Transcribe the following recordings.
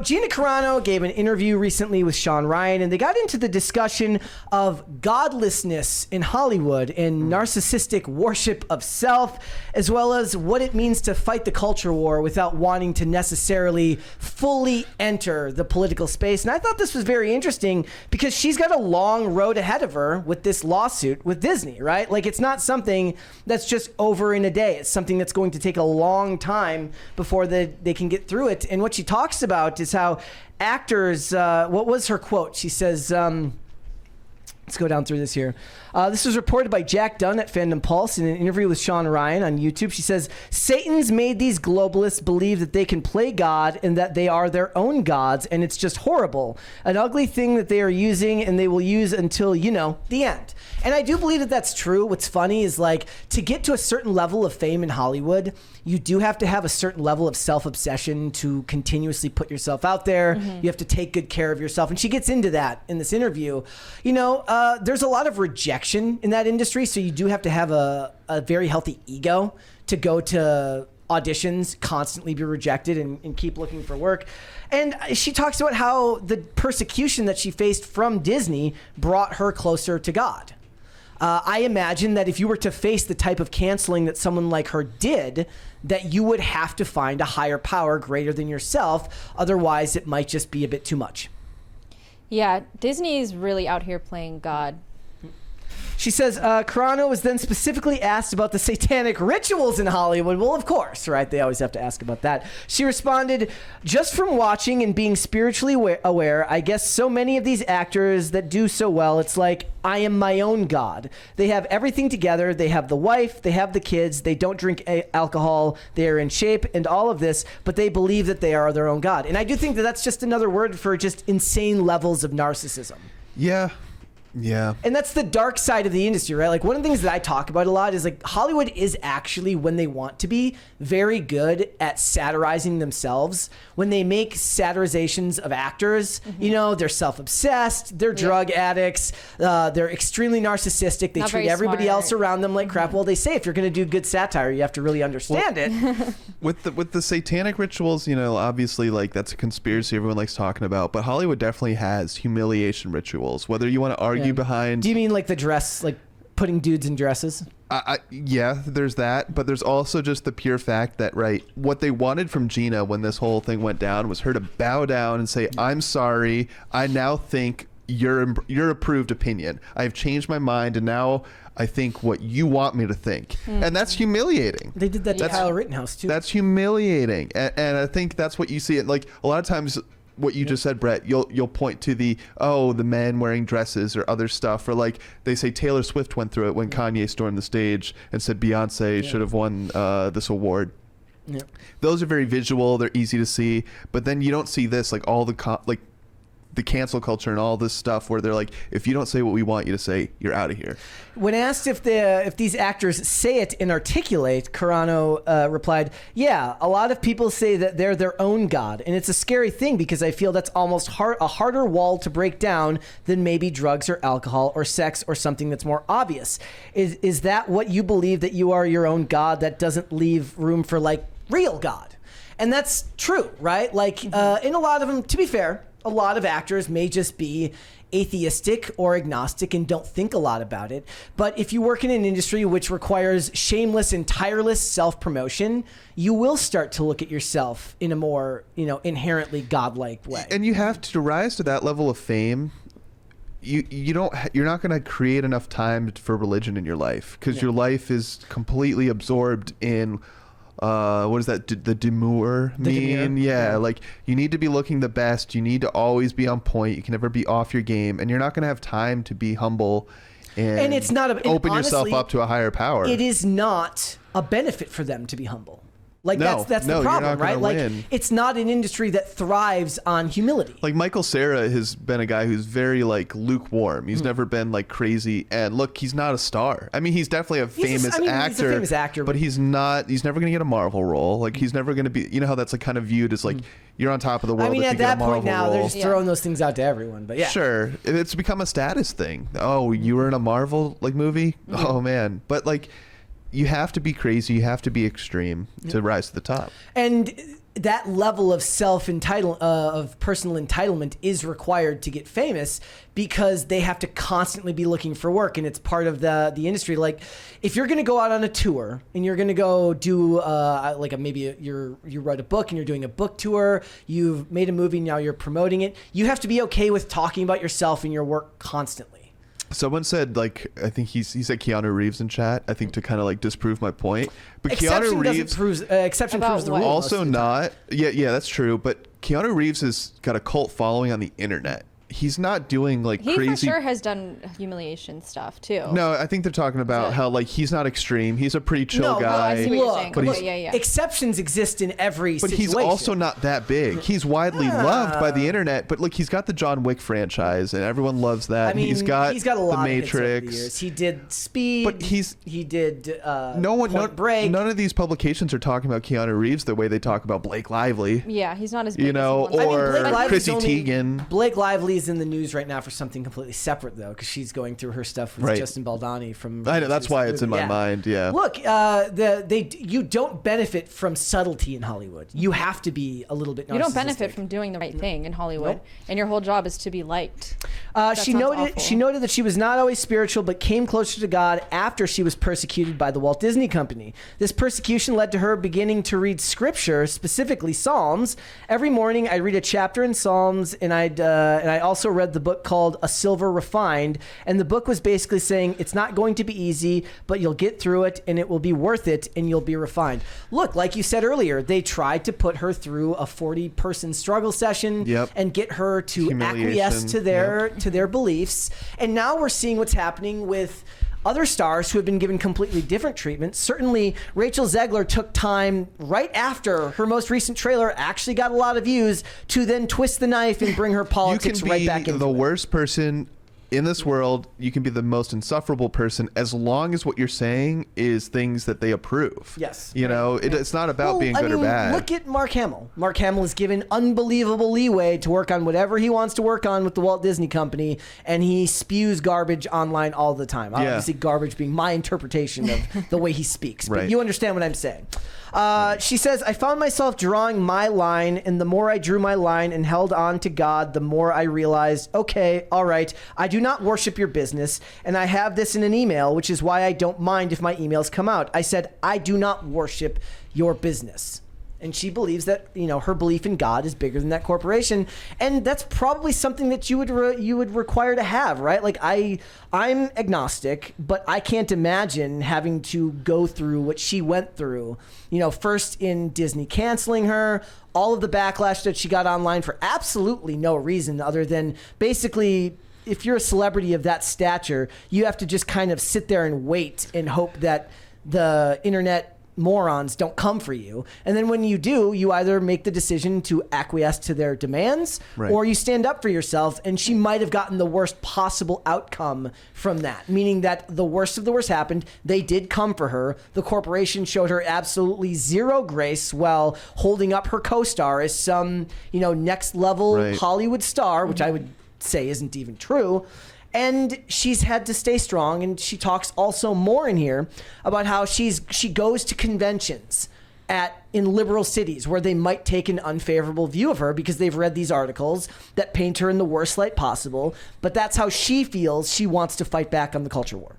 Gina Carano gave an interview recently with Sean Ryan, and they got into the discussion of godlessness in Hollywood and narcissistic worship of self, as well as what it means to fight the culture war without wanting to necessarily fully enter the political space. And I thought this was very interesting because she's got a long road ahead of her with this lawsuit with Disney, right? Like, it's not something that's just over in a day. It's something that's going to take a long time before they can get through it. And what she talks about is how actors, what was her quote? She says, let's go down through this here. This was reported by Jack Dunn at Fandom Pulse in an interview with Sean Ryan on YouTube. She says, Satan's made these globalists believe that they can play God and that they are their own gods, and it's just horrible. An ugly thing that they are using and they will use until, the end. And I do believe that that's true. What's funny is, like, to get to a certain level of fame in Hollywood, you do have to have a certain level of self-obsession to continuously put yourself out there. Mm-hmm. You have to take good care of yourself. And she gets into that in this interview. There's a lot of rejection in that industry, so you do have to have a very healthy ego to go to auditions, constantly be rejected, and keep looking for work. And she talks about how the persecution that she faced from Disney brought her closer to God. I imagine that if you were to face the type of canceling that someone like her did, that you would have to find a higher power greater than yourself. Otherwise, it might just be a bit too much. Yeah, Disney is really out here playing God. She says, Carano was then specifically asked about the satanic rituals in Hollywood. Well, of course, right? They always have to ask about that. She responded, just from watching and being spiritually aware, I guess so many of these actors that do so well, it's like, I am my own God. They have everything together. They have the wife, they have the kids, they don't drink alcohol, they are in shape and all of this, but they believe that they are their own God. And I do think that that's just another word for just insane levels of narcissism. Yeah. Yeah. And that's the dark side of the industry, right? Like, one of the things that I talk about a lot is, like, Hollywood is actually, when they want to be, very good at satirizing themselves. When they make satirizations of actors, they're self-obsessed, they're drug addicts, they're extremely narcissistic, they treat everybody else around them like crap. Well, they say if you're going to do good satire, you have to really understand it. With the satanic rituals, obviously, like, that's a conspiracy everyone likes talking about, but Hollywood definitely has humiliation rituals, whether you want to argue behind. Do you mean like the dress, like putting dudes in dresses? Yeah, there's that, but there's also just the pure fact that, right, what they wanted from Gina when this whole thing went down was her to bow down and say, I'm sorry, I now think your approved opinion. I've changed my mind, and now I think what you want me to think. Mm-hmm. And that's humiliating. They did that to Kyle Rittenhouse too. That's humiliating. And I think that's what you see. Like, a lot of times, what you just said, Brett, you'll point to the men wearing dresses or other stuff, or like they say Taylor Swift went through it when Kanye stormed the stage and said Beyonce should have won this award. Yeah. Those are very visual, they're easy to see, but then you don't see this, like all the the cancel culture and all this stuff where they're like, if you don't say what we want you to say, you're out of here. When asked if these actors say it and articulate, Carano replied, yeah, a lot of people say that they're their own God. And it's a scary thing because I feel that's almost a harder wall to break down than maybe drugs or alcohol or sex or something that's more obvious. Is that what you believe, that you are your own God, that doesn't leave room for, like, real God? And that's true, right? Like, in a lot of them, to be fair, a lot of actors may just be atheistic or agnostic and don't think a lot about it. But if you work in an industry which requires shameless and tireless self-promotion, you will start to look at yourself in a more, inherently godlike way. And you have to rise to that level of fame. You're not going to create enough time for religion in your life, because your life is completely absorbed in what does that the demure mean? Yeah, like, you need to be looking the best. You need to always be on point. You can never be off your game, and you're not going to have time to be humble and it's not open yourself up to a higher power. It is not a benefit for them to be humble. Like, that's the problem, right? Like, it's not an industry that thrives on humility. Like, Michael Cera has been a guy who's very, like, lukewarm. He's never been, like, crazy. And look, he's not a star. I mean, he's definitely a famous actor. He's a famous actor, but he's never going to get a Marvel role. Like, he's never going to be, how that's, like, kind of viewed as, like, you're on top of the world. I mean, at that point now, they're just throwing those things out to everyone. But yeah, sure, it's become a status thing. Oh, you were in a Marvel, like, movie? Oh man. But, like, you have to be crazy, you have to be extreme to rise to the top. And that level of of personal entitlement is required to get famous, because they have to constantly be looking for work, and it's part of the industry. Like, if you're going to go out on a tour and you're going to go do you write a book and you're doing a book tour, you've made a movie, now you're promoting it, you have to be okay with talking about yourself and your work constantly. Someone said, like, I think he said Keanu Reeves in chat, I think, to kind of like disprove my point. But Exception Keanu Reeves exception proves the rule. Also not. Yeah, that's true. But Keanu Reeves has got a cult following on the internet. He's not doing like he crazy. He for sure has done humiliation stuff too. No, I think they're talking about how like he's not extreme. He's a pretty chill guy. I see what you're saying. But yeah. Exceptions exist in every situation. He's also not that big. He's widely loved by the internet. But look, he's got the John Wick franchise, and everyone loves that. I mean, he's got a lot the Matrix. Of hits over the years. He did Speed. But he did Point Break. None of these publications are talking about Keanu Reeves the way they talk about Blake Lively. Yeah, he's not as big. You know, or Chrissy Teigen. Blake Lively is in the news right now for something completely separate, though, because she's going through her stuff with Justin Baldoni from. I know, that's why it's in my mind. Yeah. Look, you don't benefit from subtlety in Hollywood. You have to be a little bit narcissistic. You don't benefit from doing the right thing in Hollywood, and your whole job is to be liked. She noted that she was not always spiritual, but came closer to God after she was persecuted by the Walt Disney Company. This persecution led to her beginning to read scripture, specifically Psalms. Every morning, I read a chapter in Psalms, and I also read the book called A Silver Refined, and the book was basically saying it's not going to be easy, but you'll get through it, and it will be worth it, and you'll be refined. Look, like you said earlier, they tried to put her through a 40-person struggle session and get her to acquiesce to their beliefs, and now we're seeing what's happening with other stars who have been given completely different treatment. Certainly, Rachel Zegler took time right after her most recent trailer actually got a lot of views to then twist the knife and bring her politics right back into You can be the worst person in this world. You can be the most insufferable person as long as what you're saying is things that they approve. Yes. You know, it's not about being good or bad. Look at Mark Hamill. Mark Hamill is given unbelievable leeway to work on whatever he wants to work on with the Walt Disney Company, and he spews garbage online all the time. Obviously, garbage being my interpretation of the way he speaks. But you understand what I'm saying. She says, I found myself drawing my line, and the more I drew my line and held on to God, the more I realized, okay, all right, I do not worship your business, and I have this in an email, which is why I don't mind if my emails come out. I said, I do not worship your business. And she believes that, you know, her belief in God is bigger than that corporation, and that's probably something that you would require to have, right? Like I'm agnostic, but I can't imagine having to go through what she went through. You know, first in Disney canceling her, all of the backlash that she got online for absolutely no reason other than basically, if you're a celebrity of that stature, you have to just kind of sit there and wait and hope that the internet morons don't come for you. And then when you do, you either make the decision to acquiesce to their demands or you stand up for yourself. And she might have gotten the worst possible outcome from that, meaning that the worst of the worst happened. They did come for her. The corporation showed her absolutely zero grace while holding up her co-star as some, you know, next level Hollywood star, which I would say isn't even true. And she's had to stay strong, and she talks also more in here about how she goes to conventions in liberal cities where they might take an unfavorable view of her because they've read these articles that paint her in the worst light possible. But that's how she feels she wants to fight back on the culture war.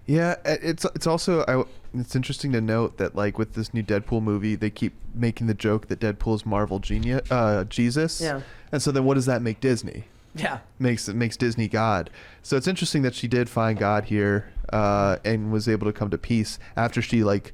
Yeah, it's also it's interesting to note that like with this new Deadpool movie, they keep making the joke that Deadpool is Marvel Jesus. Yeah. And so then what does that make Disney? Yeah, makes Disney God. So it's interesting that she did find God here and was able to come to peace after she like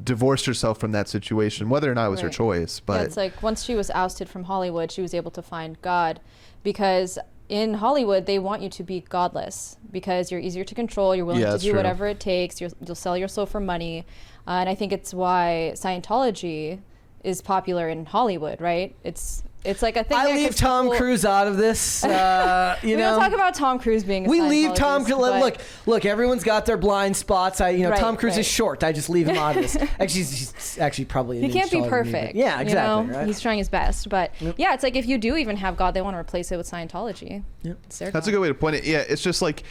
divorced herself from that situation, whether or not it was her choice. But it's like once she was ousted from Hollywood, she was able to find God, because in Hollywood they want you to be godless because you're easier to control. You're willing to do whatever it takes. You'll sell your soul for money, and I think it's why Scientology is popular in Hollywood, right? It's like a thing. I leave Tom Cruise out of this. We don't talk about Tom Cruise being a We leave Tom Cruise. Look, everyone's got their blind spots. Tom Cruise is short. I just leave him out of this. Actually, he's actually probably he can't be perfect. Yeah, exactly. You know? Right? He's trying his best. But yeah, it's like if you do even have God, they want to replace it with Scientology. Yep. That's a good way to point it. Yeah, it's just like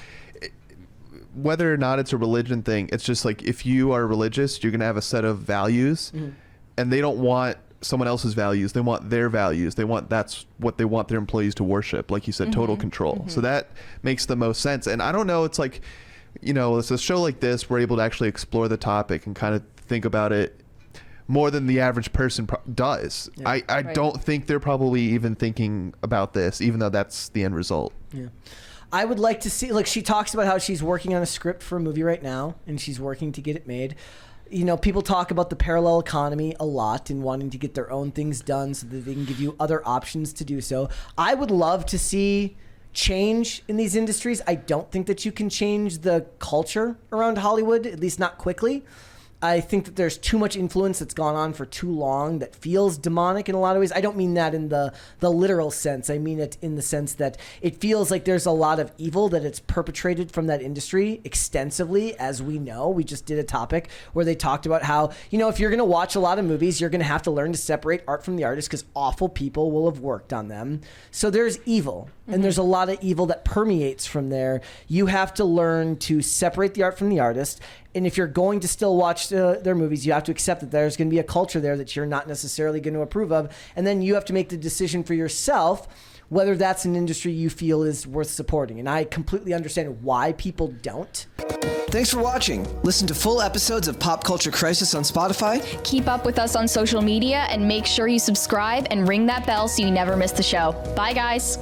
whether or not it's a religion thing, it's just like if you are religious, you're going to have a set of values. Mm-hmm. And they don't want someone else's values. They want their values. That's what they want their employees to worship. Like you said, total control. So that makes the most sense. And I don't know, it's like, it's a show like this, we're able to actually explore the topic and kind of think about it more than the average person does. Yeah. I don't think they're probably even thinking about this, even though that's the end result. Yeah. I would like to see, she talks about how she's working on a script for a movie right now, and she's working to get it made. People talk about the parallel economy a lot and wanting to get their own things done so that they can give you other options to do so. I would love to see change in these industries. I don't think that you can change the culture around Hollywood, at least not quickly. I think that there's too much influence that's gone on for too long that feels demonic in a lot of ways. I don't mean that in the literal sense. I mean it in the sense that it feels like there's a lot of evil that it's perpetrated from that industry extensively, as we know. We just did a topic where they talked about how, if you're going to watch a lot of movies, you're going to have to learn to separate art from the artist because awful people will have worked on them. So there's evil. And there's a lot of evil that permeates from there. You have to learn to separate the art from the artist. And if you're going to still watch their movies, you have to accept that there's going to be a culture there that you're not necessarily going to approve of. And then you have to make the decision for yourself whether that's an industry you feel is worth supporting. And I completely understand why people don't. Thanks for watching. Listen to full episodes of Pop Culture Crisis on Spotify. Keep up with us on social media and make sure you subscribe and ring that bell so you never miss the show. Bye, guys.